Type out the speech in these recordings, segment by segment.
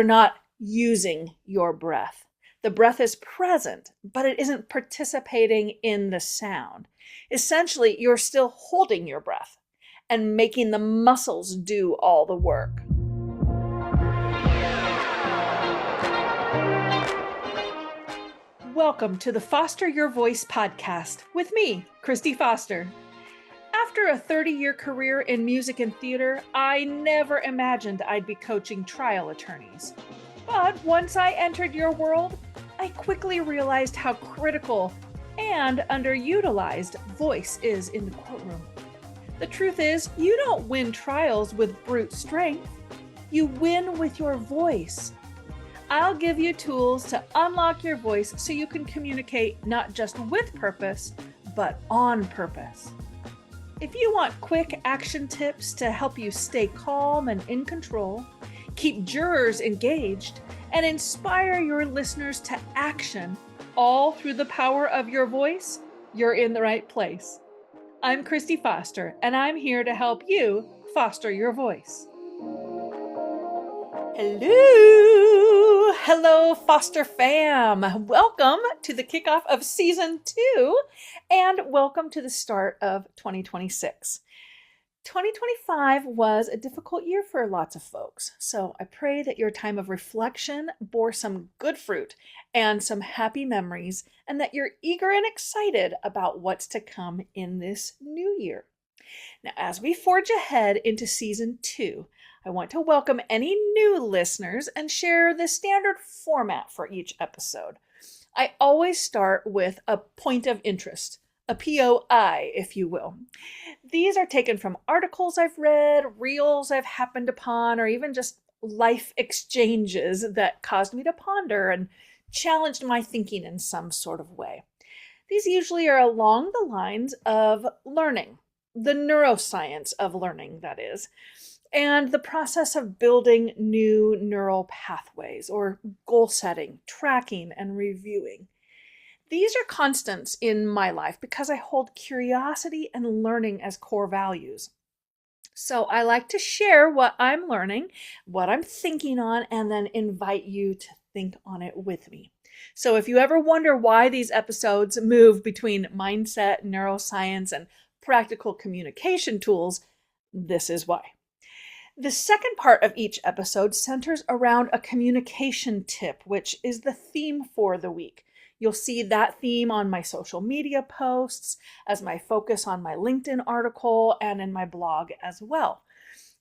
You're not using your breath. The breath is present, but it isn't participating in the sound. Essentially, you're still holding your breath and making the muscles do all the work. Welcome to the Foster Your Voice podcast with me, Kristi Foster. After a 30-year career in music and theater, I never imagined I'd be coaching trial attorneys. But once I entered your world, I quickly realized how critical and underutilized voice is in the courtroom. The truth is, you don't win trials with brute strength. You win with your voice. I'll give you tools to unlock your voice so you can communicate not just with purpose, but on purpose. If you want quick action tips to help you stay calm and in control, keep jurors engaged, and inspire your listeners to action, all through the power of your voice, you're in the right place. I'm Kristi Foster, and I'm here to help you foster your voice. Hello, Foster fam. Welcome to the kickoff of season 2, and welcome to the start of 2026. 2025 was a difficult year for lots of folks, so I pray that your time of reflection bore some good fruit and some happy memories, and that you're eager and excited about what's to come in this new year. Now, as we forge ahead into season 2, I want to welcome any new listeners and share the standard format for each episode. I always start with a point of interest, a POI, if you will. These are taken from articles I've read, reels I've happened upon, or even just life exchanges that caused me to ponder and challenged my thinking in some sort of way. These usually are along the lines of learning, the neuroscience of learning, that is, and the process of building new neural pathways, or goal setting, tracking, and reviewing. These are constants in my life because I hold curiosity and learning as core values. So I like to share what I'm learning, what I'm thinking on, and then invite you to think on it with me. So if you ever wonder why these episodes move between mindset, neuroscience, and practical communication tools, this is why. The second part of each episode centers around a communication tip, which is the theme for the week. You'll see that theme on my social media posts, as my focus on my LinkedIn article, and in my blog as well.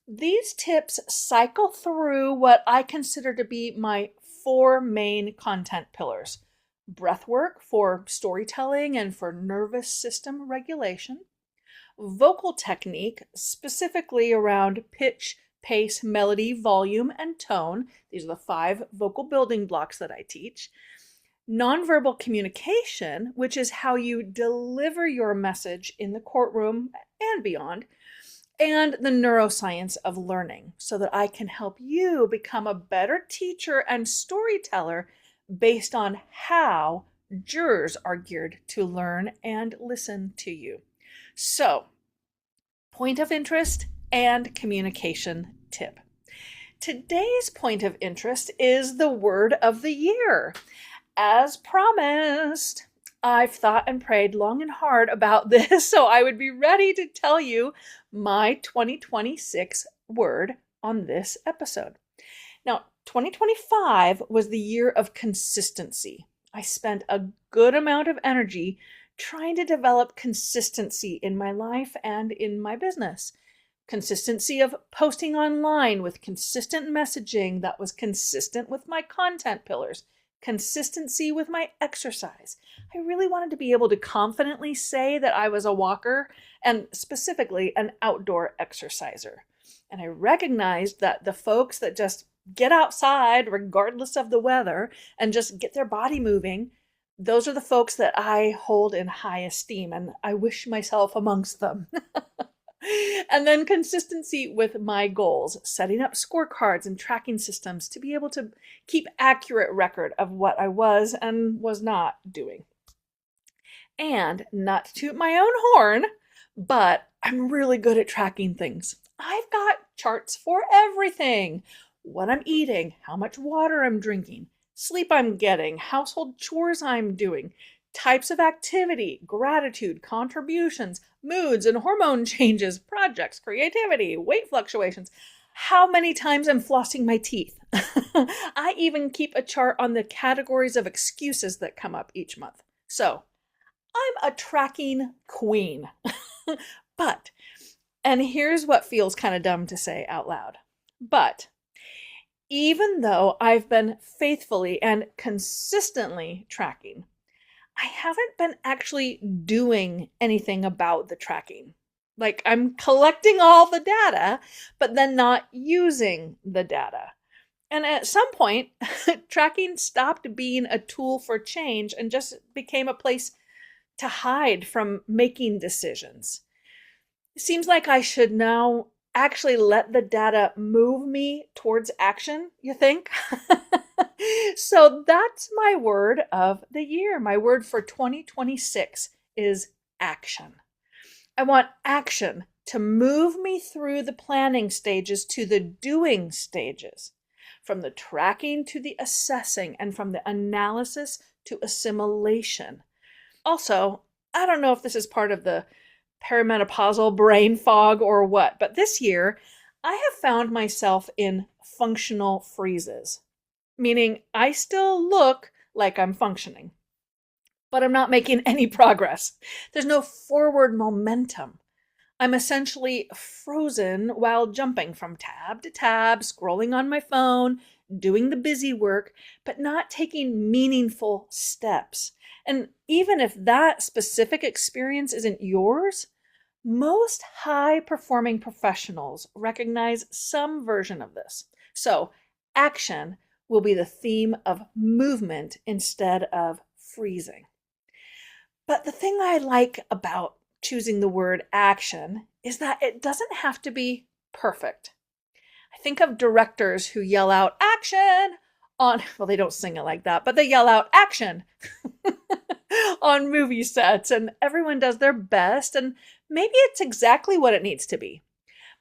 These tips cycle through what I consider to be my 4 main content pillars: breathwork for storytelling and for nervous system regulation, vocal technique, specifically around pitch, pace, melody, volume, and tone. These are the 5 vocal building blocks that I teach. Nonverbal communication, which is how you deliver your message in the courtroom and beyond. And the neuroscience of learning, so that I can help you become a better teacher and storyteller based on how jurors are geared to learn and listen to you. So, point of interest and communication tip. Today's point of interest is the word of the year. As promised, I've thought and prayed long and hard about this, so I would be ready to tell you my 2026 word on this episode. Now, 2025 was the year of consistency. I spent a good amount of energy trying to develop consistency in my life and in my business. Consistency of posting online with consistent messaging that was consistent with my content pillars. Consistency with my exercise. I really wanted to be able to confidently say that I was a walker, and specifically an outdoor exerciser. And I recognized that the folks that just get outside regardless of the weather and just get their body moving, those are the folks that I hold in high esteem, and I wish myself amongst them. And then consistency with my goals, setting up scorecards and tracking systems to be able to keep accurate record of what I was and was not doing. And not to toot my own horn, but I'm really good at tracking things. I've got charts for everything. what I'm eating, how much water I'm drinking, sleep I'm getting, household chores I'm doing, types of activity, gratitude, contributions, moods and hormone changes, projects, creativity, weight fluctuations, how many times I'm flossing my teeth. I even keep a chart on the categories of excuses that come up each month. So I'm a tracking queen. But, and here's what feels kind of dumb to say out loud, but even though I've been faithfully and consistently tracking, I haven't been actually doing anything about the tracking. Like, I'm collecting all the data, but then not using the data. And at some point, tracking stopped being a tool for change and just became a place to hide from making decisions. It seems like I should now actually let the data move me towards action, you think? So that's my word of the year. My word for 2026 is action. I want action to move me through the planning stages to the doing stages, from the tracking to the assessing, and from the analysis to assimilation. Also, I don't know if this is part of the perimenopausal brain fog or what, but this year I have found myself in functional freezes, meaning I still look like I'm functioning, but I'm not making any progress. There's no forward momentum. I'm essentially frozen while jumping from tab to tab, scrolling on my phone, doing the busy work, but not taking meaningful steps. And even if that specific experience isn't yours, most high-performing professionals recognize some version of this. So, action will be the theme of movement instead of freezing. But the thing I like about choosing the word action is that it doesn't have to be perfect. I think of directors who yell out action on, well, they don't sing it like that, but they yell out action on movie sets, and everyone does their best, and maybe it's exactly what it needs to be.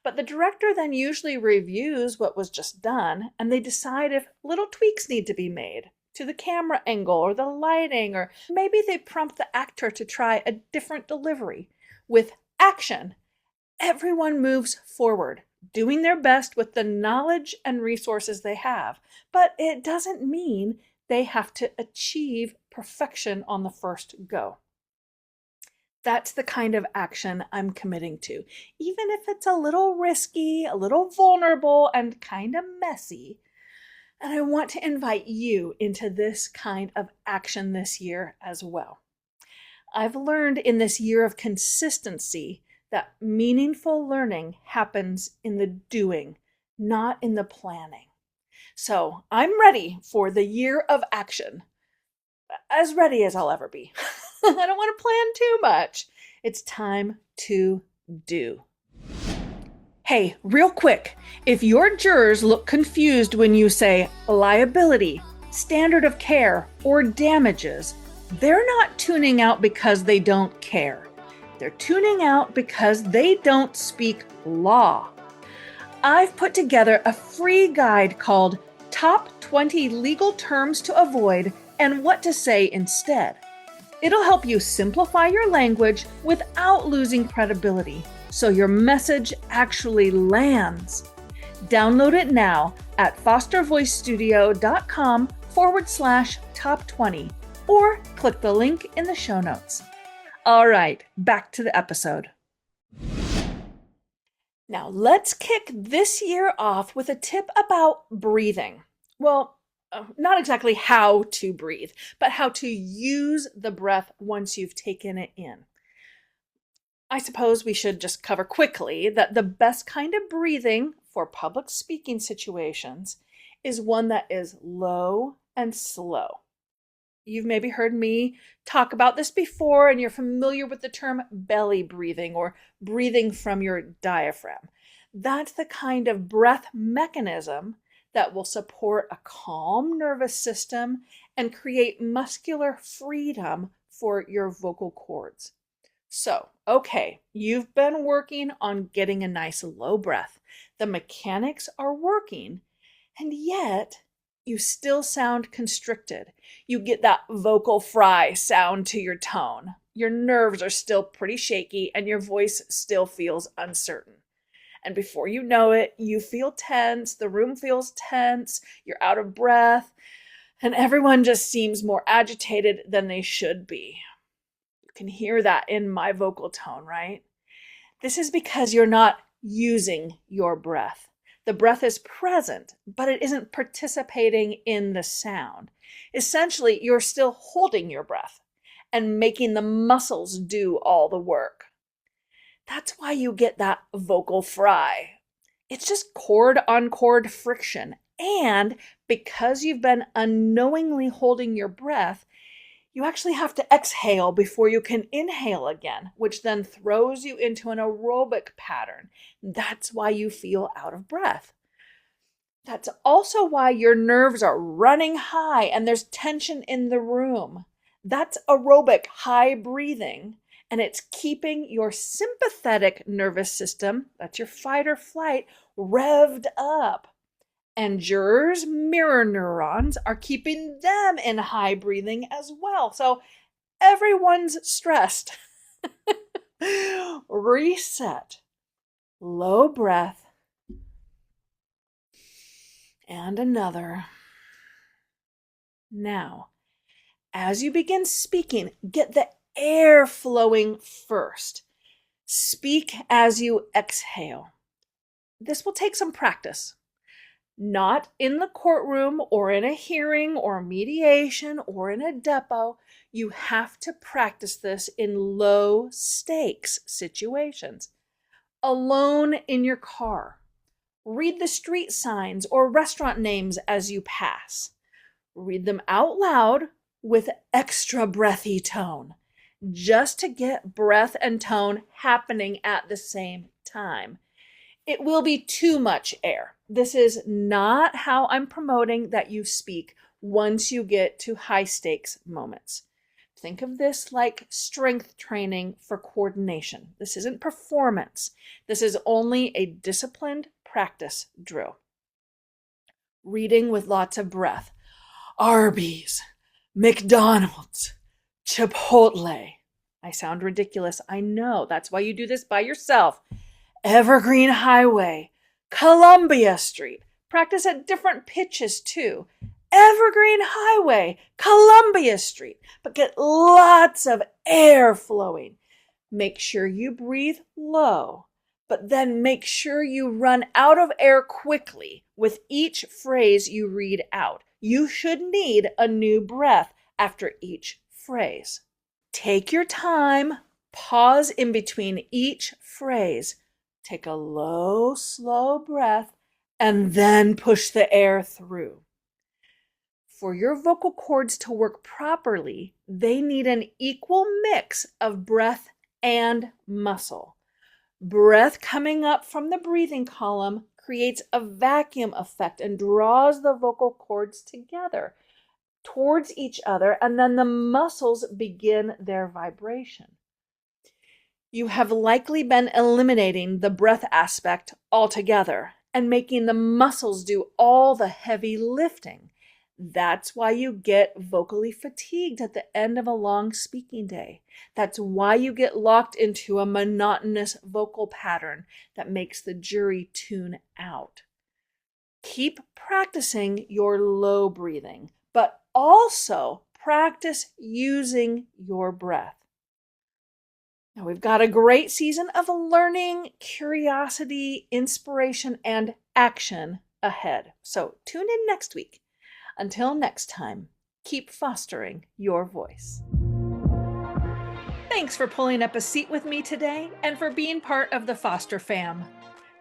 But the director then usually reviews what was just done, and they decide if little tweaks need to be made to the camera angle or the lighting, or maybe they prompt the actor to try a different delivery. With action, everyone moves forward, doing their best with the knowledge and resources they have. But it doesn't mean they have to achieve perfection on the first go. That's the kind of action I'm committing to, even if it's a little risky, a little vulnerable, and kind of messy. And I want to invite you into this kind of action this year as well. I've learned in this year of consistency that meaningful learning happens in the doing, not in the planning. So I'm ready for the year of action. As ready as I'll ever be. I don't want to plan too much. It's time to do. Hey, real quick, if your jurors look confused when you say liability, standard of care, or damages, they're not tuning out because they don't care. They're tuning out because they don't speak law. I've put together a free guide called Top 20 Legal Terms to Avoid and What to Say Instead. It'll help you simplify your language without losing credibility, so your message actually lands. Download it now at fostervoicestudio.com/top20 or click the link in the show notes. All right, back to the episode. Now let's kick this year off with a tip about breathing. Well, not exactly how to breathe, but how to use the breath once you've taken it in. I suppose we should just cover quickly that the best kind of breathing for public speaking situations is one that is low and slow. You've maybe heard me talk about this before, and you're familiar with the term belly breathing or breathing from your diaphragm. That's the kind of breath mechanism that will support a calm nervous system and create muscular freedom for your vocal cords. So, okay, you've been working on getting a nice low breath. The mechanics are working. And yet, you still sound constricted. You get that vocal fry sound to your tone. Your nerves are still pretty shaky and your voice still feels uncertain. And before you know it, you feel tense, the room feels tense, you're out of breath, and everyone just seems more agitated than they should be. You can hear that in my vocal tone, right? This is because you're not using your breath. The breath is present, but it isn't participating in the sound. Essentially, you're still holding your breath and making the muscles do all the work. That's why you get that vocal fry. It's just chord on chord friction. And because you've been unknowingly holding your breath, you actually have to exhale before you can inhale again, which then throws you into an aerobic pattern. That's why you feel out of breath. That's also why your nerves are running high and there's tension in the room. That's aerobic high breathing, and it's keeping your sympathetic nervous system, that's your fight or flight, revved up. And jurors' mirror neurons are keeping them in high breathing as well. So everyone's stressed. Reset. Low breath. And another. Now, as you begin speaking, get the air flowing first. Speak as you exhale. This will take some practice. Not in the courtroom or in a hearing or mediation or in a depot. You have to practice this in low stakes situations. Alone in your car. Read the street signs or restaurant names as you pass. Read them out loud with extra breathy tone, just to get breath and tone happening at the same time. It will be too much air. This is not how I'm promoting that you speak once you get to high stakes moments. Think of this like strength training for coordination. This isn't performance. This is only a disciplined practice drill. Reading with lots of breath. Arby's, McDonald's, Chipotle. I sound ridiculous. I know. That's why you do this by yourself. Evergreen Highway, Columbia Street. Practice at different pitches too. Evergreen Highway, Columbia Street. But get lots of air flowing. Make sure you breathe low, but then make sure you run out of air quickly with each phrase you read out. You should need a new breath after each phrase. Take your time, pause in between each phrase. Take a low, slow breath, and then push the air through. For your vocal cords to work properly, they need an equal mix of breath and muscle. Breath coming up from the breathing column creates a vacuum effect and draws the vocal cords together towards each other, and then the muscles begin their vibration. You have likely been eliminating the breath aspect altogether and making the muscles do all the heavy lifting. That's why you get vocally fatigued at the end of a long speaking day. That's why you get locked into a monotonous vocal pattern that makes the jury tune out. Keep practicing your low breathing, but also practice using your breath. Now, we've got a great season of learning, curiosity, inspiration, and action ahead. So tune in next week. Until next time, keep fostering your voice. Thanks for pulling up a seat with me today and for being part of the Foster fam.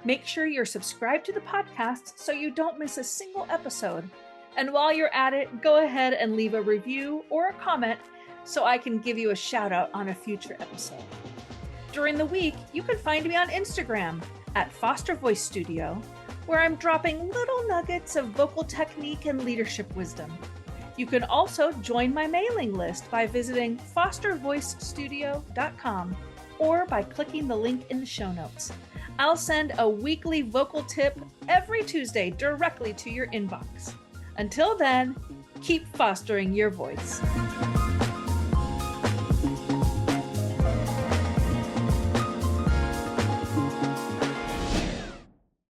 Make sure you're subscribed to the podcast so you don't miss a single episode. And while you're at it, go ahead and leave a review or a comment so I can give you a shout out on a future episode. During the week, you can find me on Instagram at Foster Voice Studio, where I'm dropping little nuggets of vocal technique and leadership wisdom. You can also join my mailing list by visiting fostervoicestudio.com or by clicking the link in the show notes. I'll send a weekly vocal tip every Tuesday directly to your inbox. Until then, keep fostering your voice.